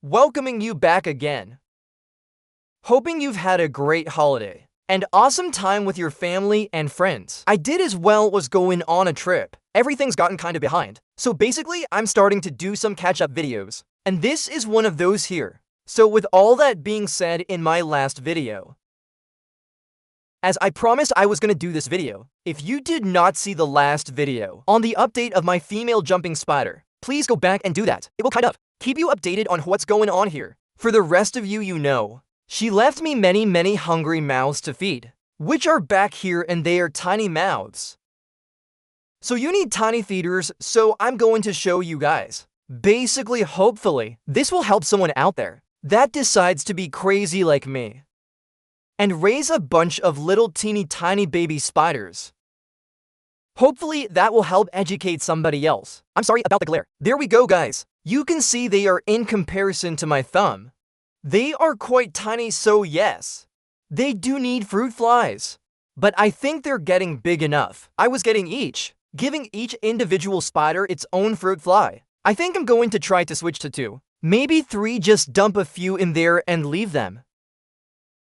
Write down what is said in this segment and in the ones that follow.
welcoming you back again. Hoping you've had a great holiday and awesome time with your family and friends. I did as well was going on a trip. Everything's gotten kind of behind. So basically, I'm starting to do some catch-up videos. And this is one of those here. So with all that being said in my last video, as I promised I was going to do this video, if you did not see the last video on the update of my female jumping spider, please go back and do that. It will kind of keep you updated on what's going on here. For the rest of you, she left me many hungry mouths to feed, which are back here and they are tiny mouths. So you need tiny feeders, so I'm going to show you guys. Basically, hopefully, this will help someone out there that decides to be crazy like me and raise a bunch of little teeny tiny baby spiders. Hopefully, that will help educate somebody else. I'm sorry about the glare. There we go, guys. You can see they are in comparison to my thumb. They are quite tiny, so yes, they do need fruit flies. But I think they're getting big enough. I was giving each individual spider its own fruit fly. I think I'm going to try to switch to 2. Maybe 3, just dump a few in there and leave them.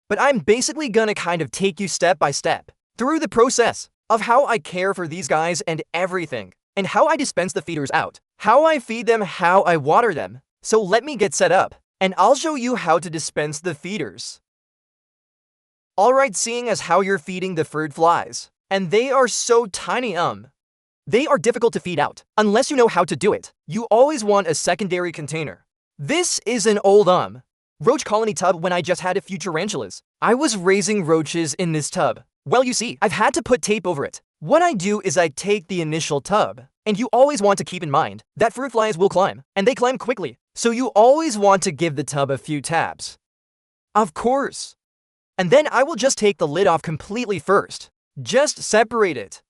But I'm basically gonna kind of take you step by step through the process of how I care for these guys and everything, and how I dispense the feeders out, how I feed them, how I water them. So let me get set up, and I'll show you how to dispense the feeders. Alright, seeing as how you're feeding the fruit flies, and they are so tiny, they are difficult to feed out, unless you know how to do it. You always want a secondary container. This is an old, roach colony tub when I just had a few tarantulas. I was raising roaches in this tub. Well, you see, I've had to put tape over it. What I do is I take the initial tub, and you always want to keep in mind that fruit flies will climb, and they climb quickly, so you always want to give the tub a few taps. Of course. And then I will just take the lid off completely first. Just separate it.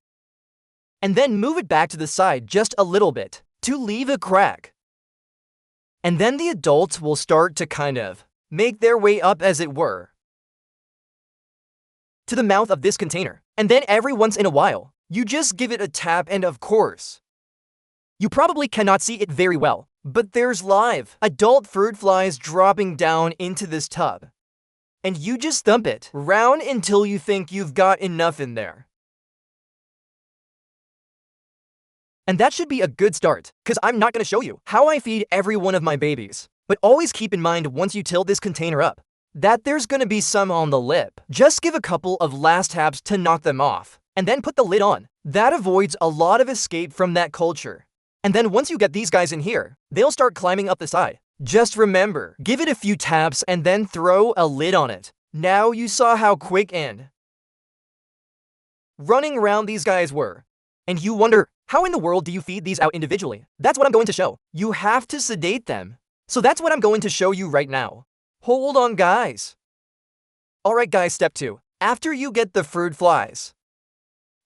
And then move it back to the side just a little bit to leave a crack. And then the adults will start to kind of make their way up, as it were, to the mouth of this container. And then every once in a while, you just give it a tap, and of course, you probably cannot see it very well, but there's live adult fruit flies dropping down into this tub. And you just thump it round until you think you've got enough in there. And that should be a good start, because I'm not going to show you how I feed every one of my babies. But always keep in mind once you tilt this container up, that there's going to be some on the lip. Just give a couple of last taps to knock them off, and then put the lid on. That avoids a lot of escape from that culture. And then once you get these guys in here, they'll start climbing up the side. Just remember, give it a few taps and then throw a lid on it. Now you saw how quick and running around these guys were. And you wonder, how in the world do you feed these out individually? That's what I'm going to show. You have to sedate them. So that's what I'm going to show you right now. Hold on, guys. Alright guys, step 2. After you get the fruit flies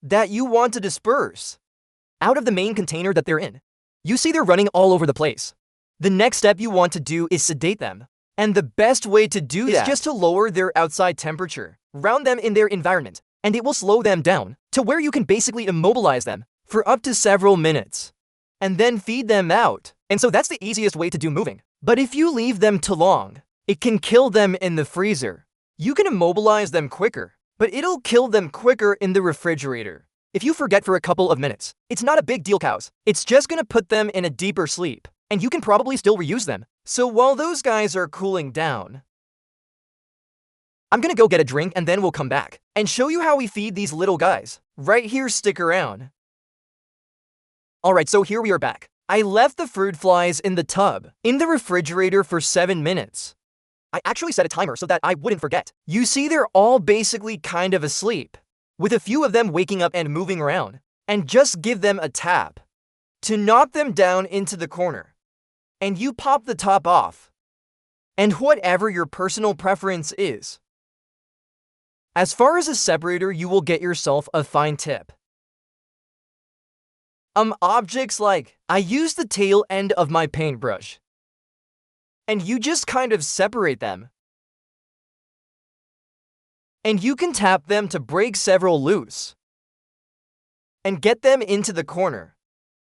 that you want to disperse out of the main container that they're in, you see they're running all over the place. The next step you want to do is sedate them. And the best way to do that is just to lower their outside temperature, round them in their environment, and it will slow them down to where you can basically immobilize them for up to several minutes, and then feed them out. And so that's the easiest way to do moving. But if you leave them too long, it can kill them in the freezer. You can immobilize them quicker, but it'll kill them quicker in the refrigerator. If you forget for a couple of minutes, it's not a big deal, cows. It's just gonna put them in a deeper sleep, and you can probably still reuse them. So while those guys are cooling down, I'm gonna go get a drink and then we'll come back and show you how we feed these little guys. Right here, stick around. Alright, so here we are back. I left the fruit flies in the tub, in the refrigerator for 7 minutes. I actually set a timer so that I wouldn't forget. You see they're all basically kind of asleep, with a few of them waking up and moving around. And just give them a tap to knock them down into the corner. And you pop the top off. And whatever your personal preference is. As far as a separator, you will get yourself a fine tip. Objects like, I use the tail end of my paintbrush. And you just kind of separate them. And you can tap them to break several loose. And get them into the corner.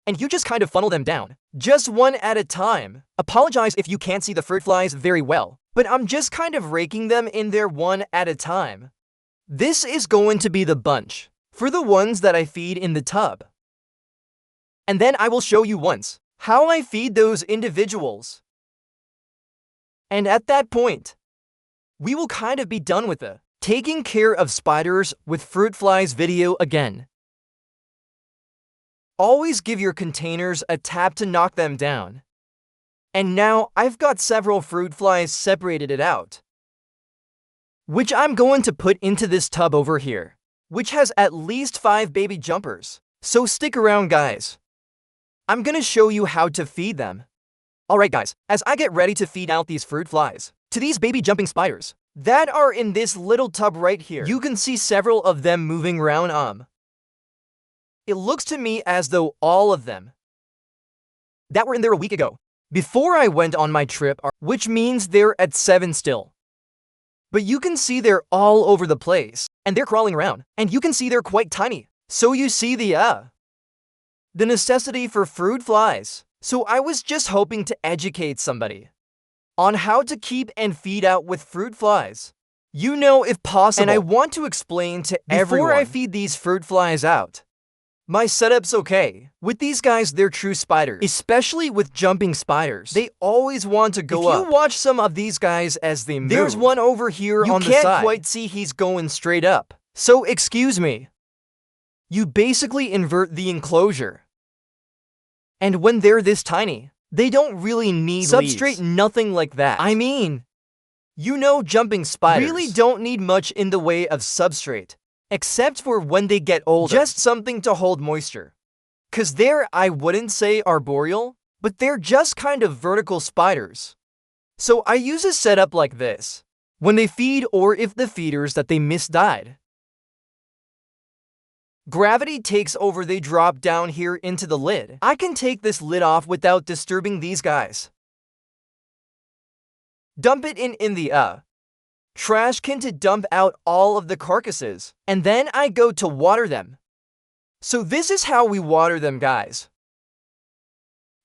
and you just kind of funnel them down, just one at a time. Apologize if you can't see the fruit flies very well, but I'm just kind of raking them in there one at a time. This is going to be the bunch for the ones that I feed in the tub. And then I will show you once how I feed those individuals. And at that point, we will kind of be done with the taking care of spiders with fruit flies video again. Always give your containers a tap to knock them down. And now I've got several fruit flies separated it out, which I'm going to put into this tub over here, which has at least 5 baby jumpers. So stick around, guys. I'm gonna show you how to feed them. Alright guys, as I get ready to feed out these fruit flies to these baby jumping spiders that are in this little tub right here, you can see several of them moving around. It looks to me as though all of them that were in there a week ago, before I went on my trip, which means they're at 7 still. But you can see they're all over the place, and they're crawling around, and you can see they're quite tiny. So you see the necessity for fruit flies. So I was just hoping to educate somebody on how to keep and feed out with fruit flies. You know, if possible. And I want to explain to everyone before I feed these fruit flies out. My setup's okay. With these guys, they're true spiders, especially with jumping spiders. They always want to go up. If you watch some of these guys as they move, there's one over here on the side. You can't quite see he's going straight up. So excuse me. You basically invert the enclosure. And when they're this tiny, they don't really need substrate, nothing like that. I mean, you know, jumping spiders really don't need much in the way of substrate, except for when they get older. Just something to hold moisture. Cause they're, I wouldn't say arboreal, but they're just kind of vertical spiders. So I use a setup like this when they feed or if the feeders that they miss died. Gravity takes over, they drop down here into the lid. I can take this lid off without disturbing these guys. Dump it in the trash can to dump out all of the carcasses. And then I go to water them. So this is how we water them, guys.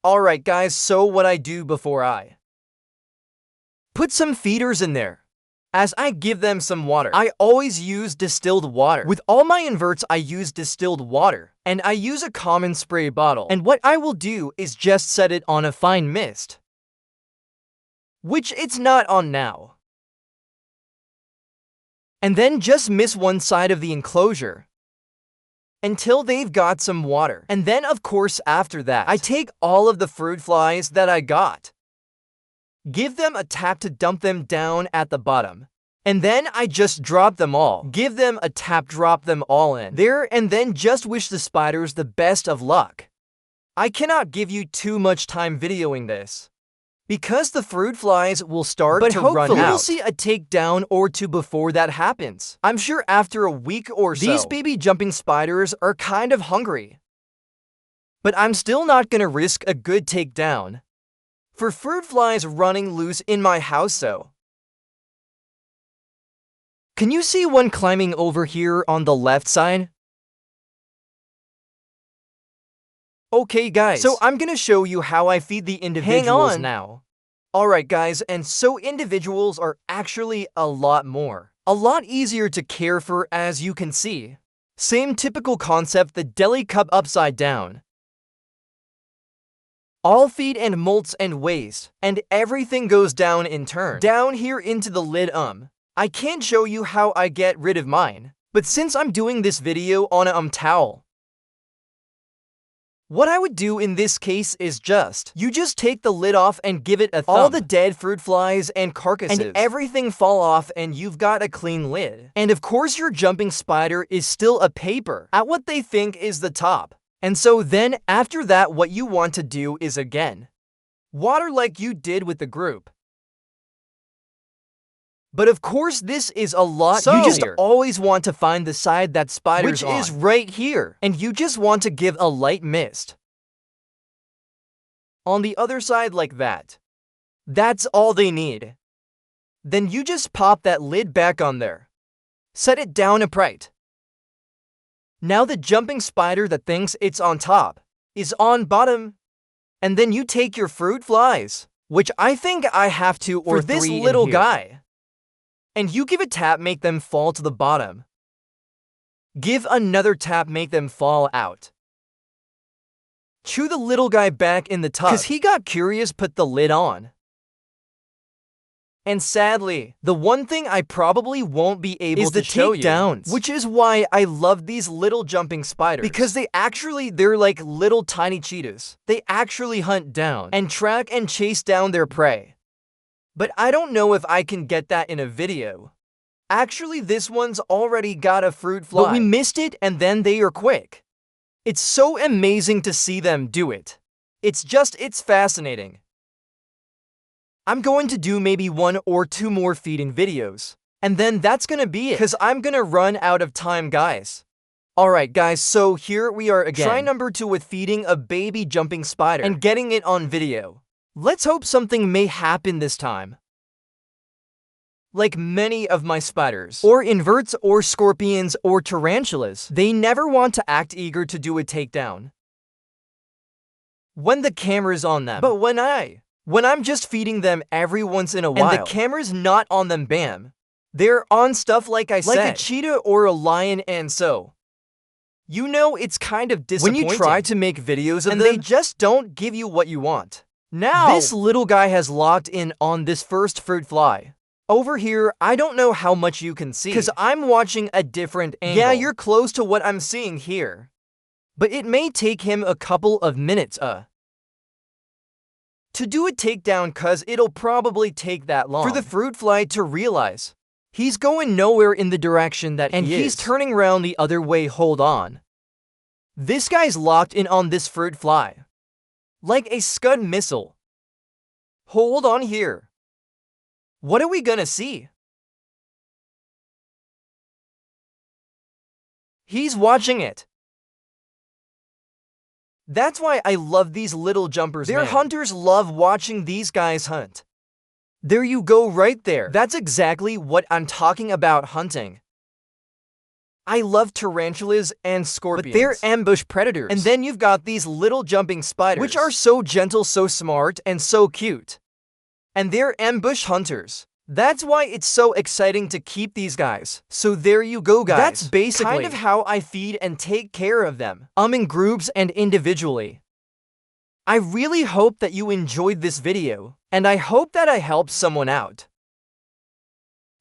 Alright guys, so what I do before I put some feeders in there. As I give them some water, I always use distilled water. With all my inverts, I use distilled water. And I use a common spray bottle. And what I will do is just set it on a fine mist, which it's not on now. And then just mist one side of the enclosure until they've got some water. And then of course after that, I take all of the fruit flies that I got, give them a tap to dump them down at the bottom. And then I just drop them all. Give them a tap, drop them all in there, and then just wish the spiders the best of luck. I cannot give you too much time videoing this, because the fruit flies will start to run out. But hopefully you'll see a takedown or two before that happens. I'm sure after a week or so, these baby jumping spiders are kind of hungry. But I'm still not gonna risk a good takedown for fruit flies running loose in my house, so. Can you see one climbing over here on the left side? Okay guys, so I'm gonna show you how I feed the individuals now. Alright guys, and so individuals are actually a lot easier to care for, as you can see. Same typical concept, the deli cup upside down. All feed and molts and waste, and everything goes down in turn. Down here into the lid. I can't show you how I get rid of mine, but since I'm doing this video on a towel, what I would do in this case is you just take the lid off and give it a thump. All the dead fruit flies and carcasses and everything fall off and you've got a clean lid. And of course your jumping spider is still a paper at what they think is the top. And so then after that, what you want to do is again water like you did with the group. But of course this is a lot easier. You just always want to find the side that spiders on, which is right here. And you just want to give a light mist on the other side like that. That's all they need. Then you just pop that lid back on there. Set it down upright. Now the jumping spider that thinks it's on top is on bottom. And then you take your fruit flies, which I think I have 2 or 3 for this little guy. And you give a tap, make them fall to the bottom. Give another tap, make them fall out. Chew the little guy back in the tub, cause he got curious, put the lid on. And sadly, the one thing I probably won't be able to show you, which is why I love these little jumping spiders. Because they're like little tiny cheetahs. They actually hunt down and track and chase down their prey. But I don't know if I can get that in a video. Actually, this one's already got a fruit fly. But we missed it, and then they are quick. It's so amazing to see them do it. It's fascinating. I'm going to do maybe 1 or 2 more feeding videos. And then that's gonna be it, cause I'm gonna run out of time, guys. Alright guys, so here we are again. Try number 2 with feeding a baby jumping spider and getting it on video. Let's hope something may happen this time. Like many of my spiders, or inverts, or scorpions, or tarantulas, they never want to act eager to do a takedown when the camera's on them. But when I'm just feeding them every once in a while, and the camera's not on them, bam, they're on stuff like I said, like a cheetah or a lion, and so, you know, it's kind of disappointing when you try to make videos of them, and they just don't give you what you want. Now, this little guy has locked in on this first fruit fly. Over here, I don't know how much you can see, because I'm watching a different angle. Yeah, you're close to what I'm seeing here. But it may take him a couple of minutes, to do a takedown, cause it'll probably take that long for the fruit fly to realize he's going nowhere in the direction that he is. And he's turning around the other way, hold on. This guy's locked in on this fruit fly. Like a Scud missile. Hold on here. What are we gonna see? He's watching it. That's why I love these little jumpers, man. Hunters love watching these guys hunt. There you go right there. That's exactly what I'm talking about, hunting. I love tarantulas and scorpions, but they're ambush predators. And then you've got these little jumping spiders, which are so gentle, so smart, and so cute. And they're ambush hunters. That's why it's so exciting to keep these guys. So there you go, guys. That's basically kind of how I feed and take care of them, in groups and individually. I really hope that you enjoyed this video, and I hope that I helped someone out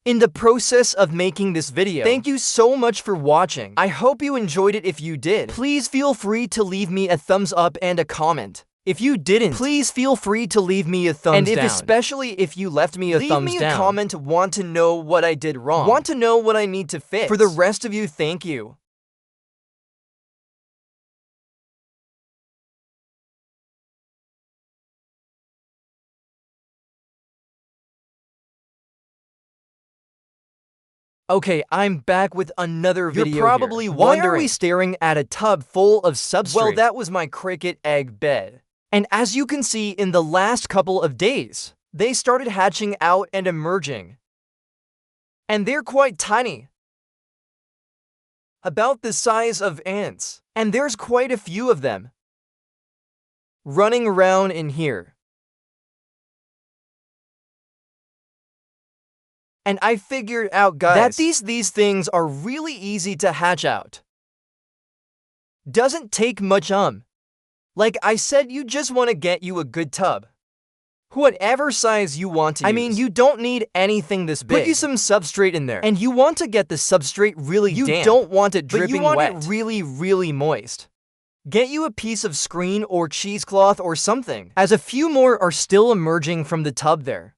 in the process of making this video. Thank you so much for watching. I hope you enjoyed it. If you did, please feel free to leave me a thumbs up and a comment. If you didn't, please feel free to leave me a thumbs down. And especially if you left me a thumbs down, leave me a comment, want to know what I did wrong, want to know what I need to fix. For the rest of you, thank you. Okay, I'm back with another video. You're probably wondering, why are we staring at a tub full of substrate? Well, that was my cricket egg bed. And as you can see, in the last couple of days, they started hatching out and emerging. And they're quite tiny. About the size of ants. And there's quite a few of them running around in here. And I figured out, guys, that these things are really easy to hatch out. Doesn't take much. Like I said, you just want to get you a good tub. Whatever size you want to use. I mean, you don't need anything this big. Put you some substrate in there. And you want to get the substrate really damp. You don't want it dripping wet. But you want it really, really moist. Get you a piece of screen or cheesecloth or something, as a few more are still emerging from the tub there.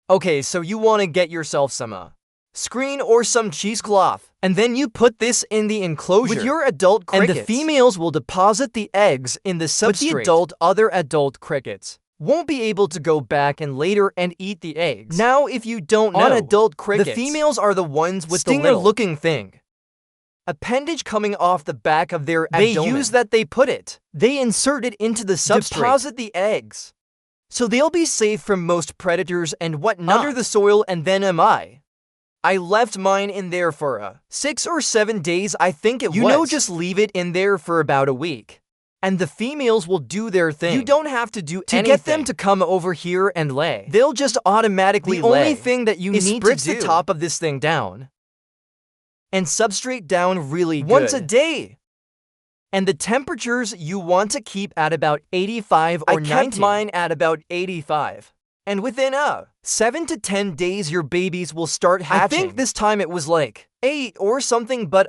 Okay, so you want to get yourself some screen or some cheesecloth, and then you put this in the enclosure with your adult crickets. And the females will deposit the eggs in the substrate. But the other adult crickets won't be able to go back and later and eat the eggs. Now, if you don't know, on adult crickets, the females are the ones with the stinger-looking thing. Appendage coming off the back of their abdomen. They insert it into the substrate. Deposit the eggs. So they'll be safe from most predators and whatnot under the soil, and then I left mine in there for 6 or 7 days, I think it was. You know, just leave it in there for about a week. And the females will do their thing. You don't have to do anything. To get them to come over here and lay. They'll just automatically lay. The only thing that you need to do is spritz the top of this thing down. And substrate down really good. Once a day. And the temperatures you want to keep at about 85 or 90. I kept mine at about 85. And within 7 to 10 days, your babies will start hatching. I think this time it was like 8 or something, but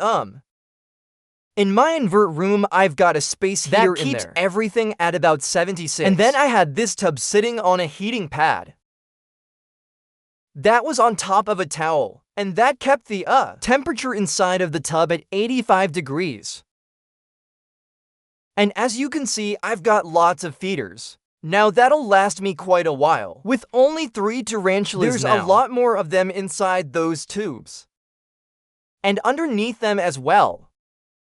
in my invert room, I've got a space heater in there. That keeps everything at about 76. And then I had this tub sitting on a heating pad. That was on top of a towel. And that kept the temperature inside of the tub at 85 degrees. And as you can see, I've got lots of feeders. Now that'll last me quite a while. With only 3 tarantulas now. There's a lot more of them inside those tubes. And underneath them as well.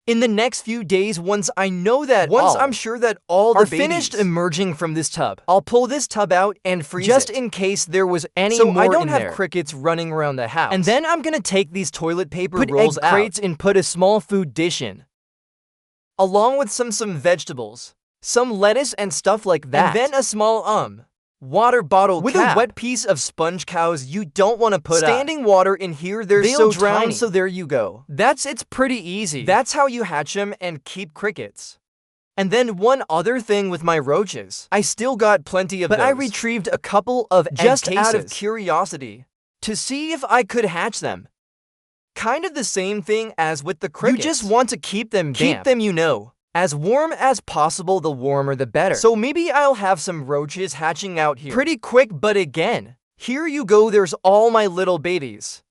In the next few days, once I'm sure that all the babies are finished emerging from this tub, I'll pull this tub out and freeze it. Just in case there was any more in there. So I don't have crickets running around the house. And then I'm gonna take these toilet paper rolls out, crates, and put a small food dish in. Along with some vegetables, some lettuce and stuff like that. And then a small water bottle with cap. A wet piece of sponge cows you don't want to put standing water in here. They'll so drown, tiny. So there you go. It's pretty easy. That's how you hatch them and keep crickets. And then one other thing with my roaches. I still got plenty of those. But I retrieved a couple of just out of curiosity to see if I could hatch them. Kind of the same thing as with the crickets. You just want to keep them damp. Keep them, you know, as warm as possible. The warmer the better. So maybe I'll have some roaches hatching out here pretty quick, but again, here you go, there's all my little babies.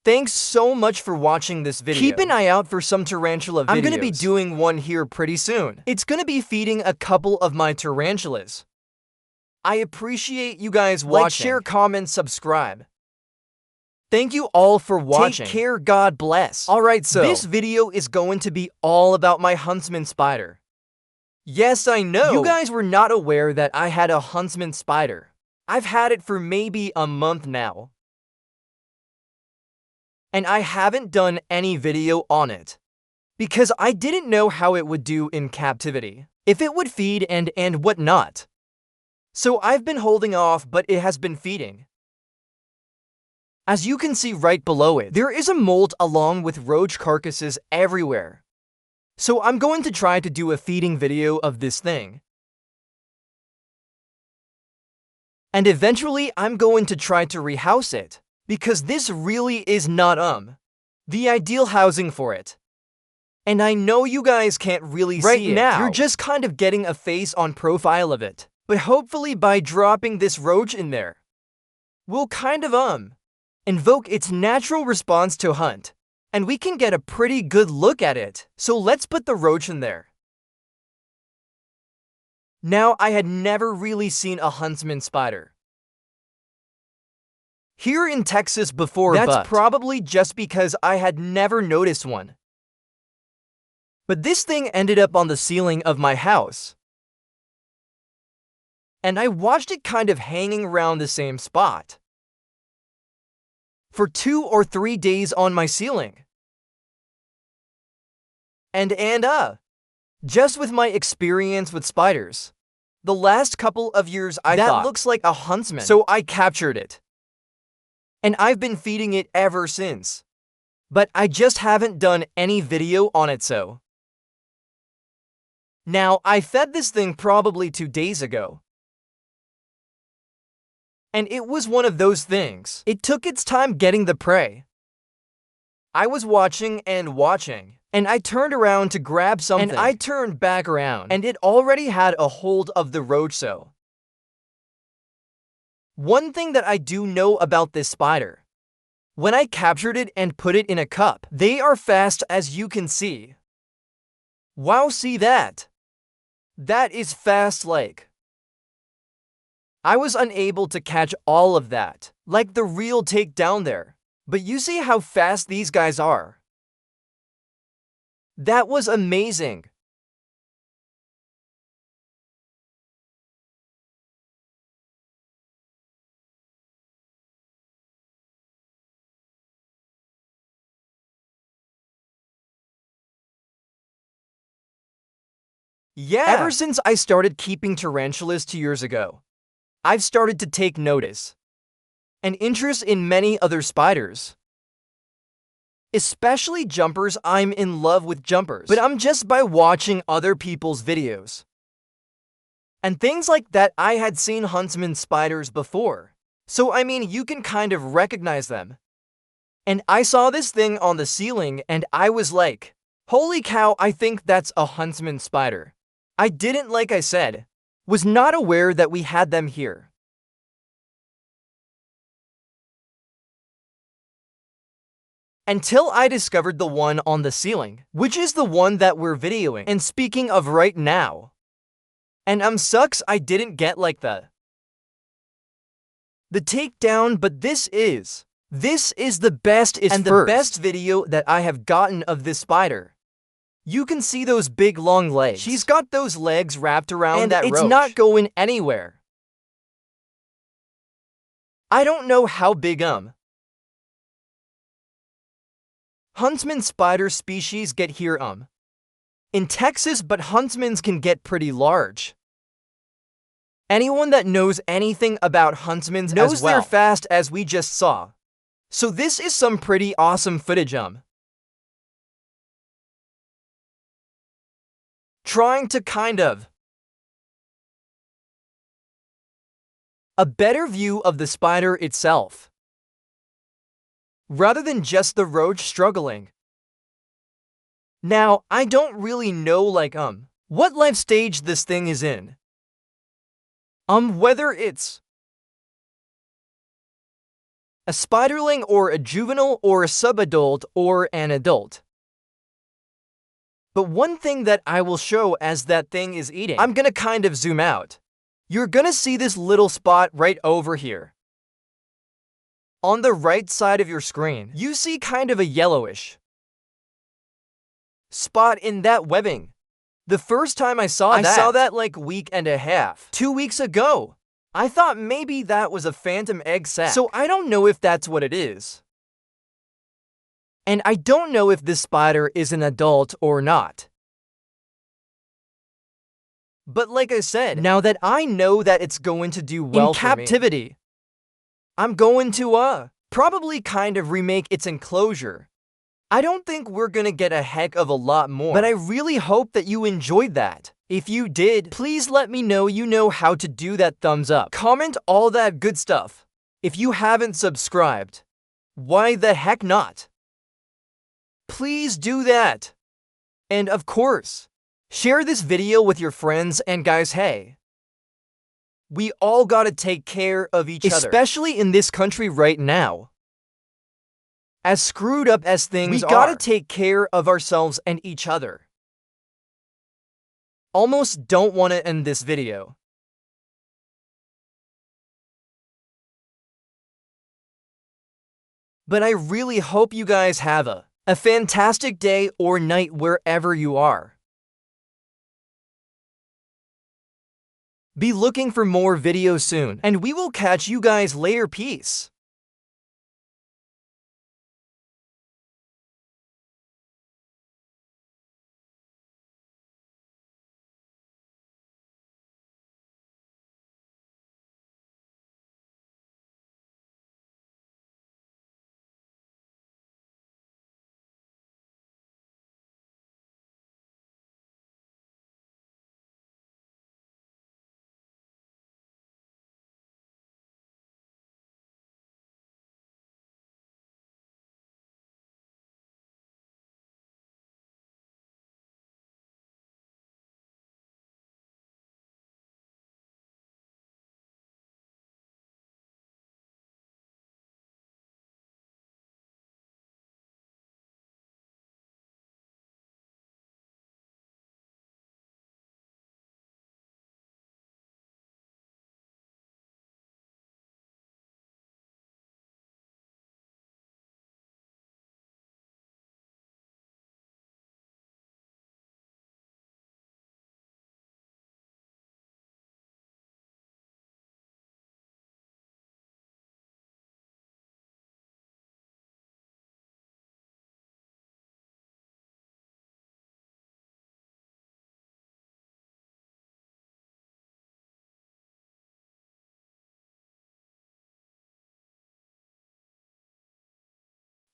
Thanks so much for watching this video. Keep an eye out for some tarantula videos. I'm gonna be doing one here pretty soon. It's gonna be feeding a couple of my tarantulas. I appreciate you guys watching. Like, share, comment, subscribe. Thank you all for watching. Take care, God bless. Alright, so this video is going to be all about my huntsman spider. Yes, I know. You guys were not aware that I had a huntsman spider. I've had it for maybe a month now. And I haven't done any video on it. Because I didn't know how it would do in captivity. If it would feed and whatnot. So I've been holding off, but it has been feeding. As you can see right below it, there is a mold along with roach carcasses everywhere. So I'm going to try to do a feeding video of this thing. And eventually I'm going to try to rehouse it, because this really is not the ideal housing for it. And I know you guys can't really see it now. You're just kind of getting a face on profile of it. But hopefully by dropping this roach in there, we'll kind of invoke its natural response to hunt, and we can get a pretty good look at it. So let's put the roach in there. Now, I had never really seen a huntsman spider here in Texas before. That's probably just because I had never noticed one. But this thing ended up on the ceiling of my house. And I watched it kind of hanging around the same spot for 2 or 3 days on my ceiling. And just with my experience with spiders, the last couple of years I thought, that looks like a huntsman. So I captured it. And I've been feeding it ever since. But I just haven't done any video on it so. Now, I fed this thing probably 2 days ago. And it was one of those things. It took its time getting the prey. I was watching, and I turned around to grab something. And I turned back around, and it already had a hold of the roach. So one thing that I do know about this spider, when I captured it and put it in a cup, they are fast, as you can see. Wow, see that? That is fast like. I was unable to catch all of that, like the real takedown there. But you see how fast these guys are. That was amazing. Yeah. Ever since I started keeping tarantulas 2 years ago, I've started to take notice and interest in many other spiders. Especially jumpers. I'm in love with jumpers, but I'm just by watching other people's videos and things like that. I had seen huntsman spiders before, so I mean you can kind of recognize them. And I saw this thing on the ceiling and I was like, holy cow, I think that's a huntsman spider. I didn't, like I said, was not aware that we had them here. Until I discovered the one on the ceiling, which is the one that we're videoing and speaking of right now. And sucks I didn't get like the takedown, but this is the best and the best video that I have gotten of this spider. You can see those big long legs. She's got those legs wrapped around and that roach. It's not going anywhere. I don't know how big huntsman spider species get here in Texas, but huntsmans can get pretty large. Anyone that knows anything about huntsmans knows they're fast, as we just saw. So this is some pretty awesome footage. Trying to kind of a better view of the spider itself, rather than just the roach struggling. Now, I don't really know what life stage this thing is in. Whether it's a spiderling or a juvenile or a subadult or an adult. But one thing that I will show as that thing is eating, I'm gonna kind of zoom out. You're gonna see this little spot right over here. On the right side of your screen, you see kind of a yellowish spot in that webbing. The first time I saw that like week and a half, 2 weeks ago. I thought maybe that was a phantom egg sac. So I don't know if that's what it is. And I don't know if this spider is an adult or not. But like I said, now that I know that it's going to do well in captivity, I'm going to probably kind of remake its enclosure. I don't think we're gonna get a heck of a lot more, but I really hope that you enjoyed that. If you did, please let me know you know how to do that. Thumbs up, comment, all that good stuff. If you haven't subscribed, why the heck not? Please do that. And of course, share this video with your friends. And guys, hey, we all gotta take care of each other, especially in this country right now. As screwed up as things are, we gotta take care of ourselves and each other. Almost don't want to end this video. But I really hope you guys have a fantastic day or night wherever you are. Be looking for more videos soon, and we will catch you guys later. Peace.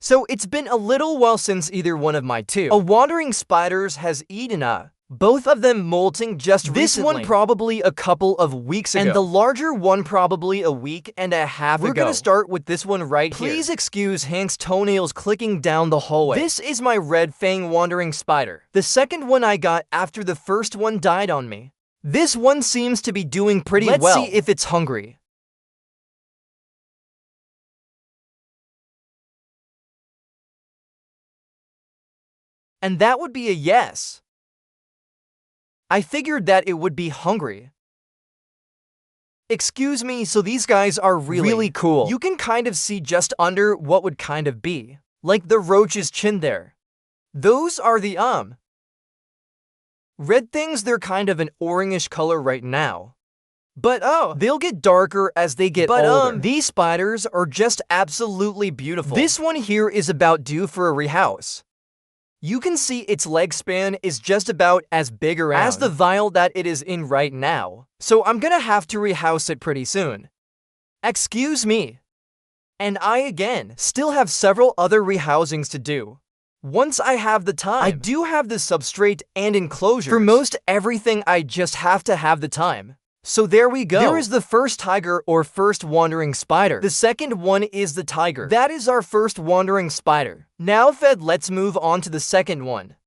So it's been a little while since either one of my two wandering spiders has eaten both of them molting just recently. This one probably a couple of weeks ago. And the larger one probably a week and a half ago. We're gonna start with this one right here. Please excuse Hank's toenails clicking down the hallway. This is my red fang wandering spider. The second one I got after the first one died on me. This one seems to be doing pretty well. Let's see if it's hungry. And that would be a yes. I figured that it would be hungry. Excuse me, so these guys are really cool. You can kind of see just under what would kind of be like the roach's chin there. Those are the red things. They're kind of an orangish color right now. But they'll get darker as they get older. These spiders are just absolutely beautiful. This one here is about due for a rehouse. You can see its leg span is just about as big around as the vial that it is in right now. So I'm gonna have to rehouse it pretty soon. Excuse me. And I again still have several other rehousings to do. Once I have the time, I do have the substrate and enclosure. For most everything, I just have to have the time. So there we go. There is the first tiger or first wandering spider. The second one is the tiger. That is our first wandering spider. Now, Fed, let's move on to the second one.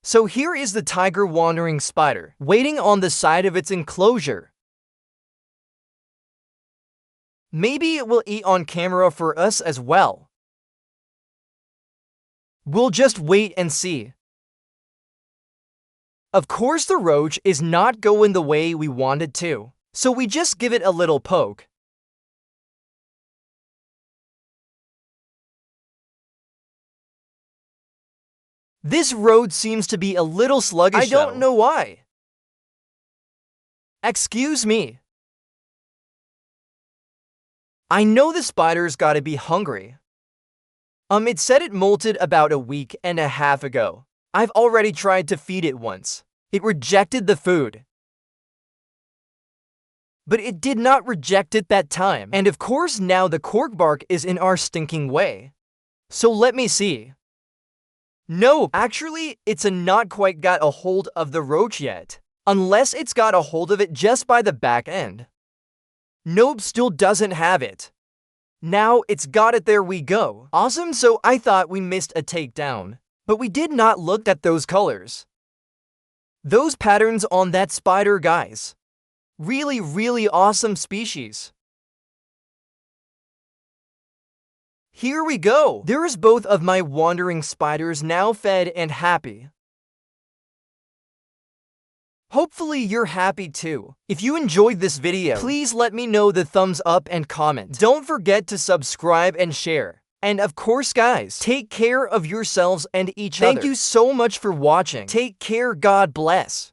So here is the tiger wandering spider, waiting on the side of its enclosure. Maybe it will eat on camera for us as well. We'll just wait and see. Of course, the roach is not going the way we wanted to, so we just give it a little poke. This road seems to be a little sluggish. I don't know why. Excuse me. I know the spider's gotta be hungry. It said it molted about a week and a half ago. I've already tried to feed it once. It rejected the food. But it did not reject it that time. And of course now the cork bark is in our stinking way. So let me see. No, actually, it's not quite got a hold of the roach yet. Unless it's got a hold of it just by the back end. Nope, still doesn't have it. Now it's got it, there we go. Awesome, so I thought we missed a takedown. But we did not look at those colors. Those patterns on that spider, guys. Really awesome species. Here we go. There is both of my wandering spiders now fed and happy. Hopefully you're happy too. If you enjoyed this video, please let me know the thumbs up and comment. Don't forget to subscribe and share. And of course, guys, take care of yourselves and each other. Thank you so much for watching. Take care. God bless.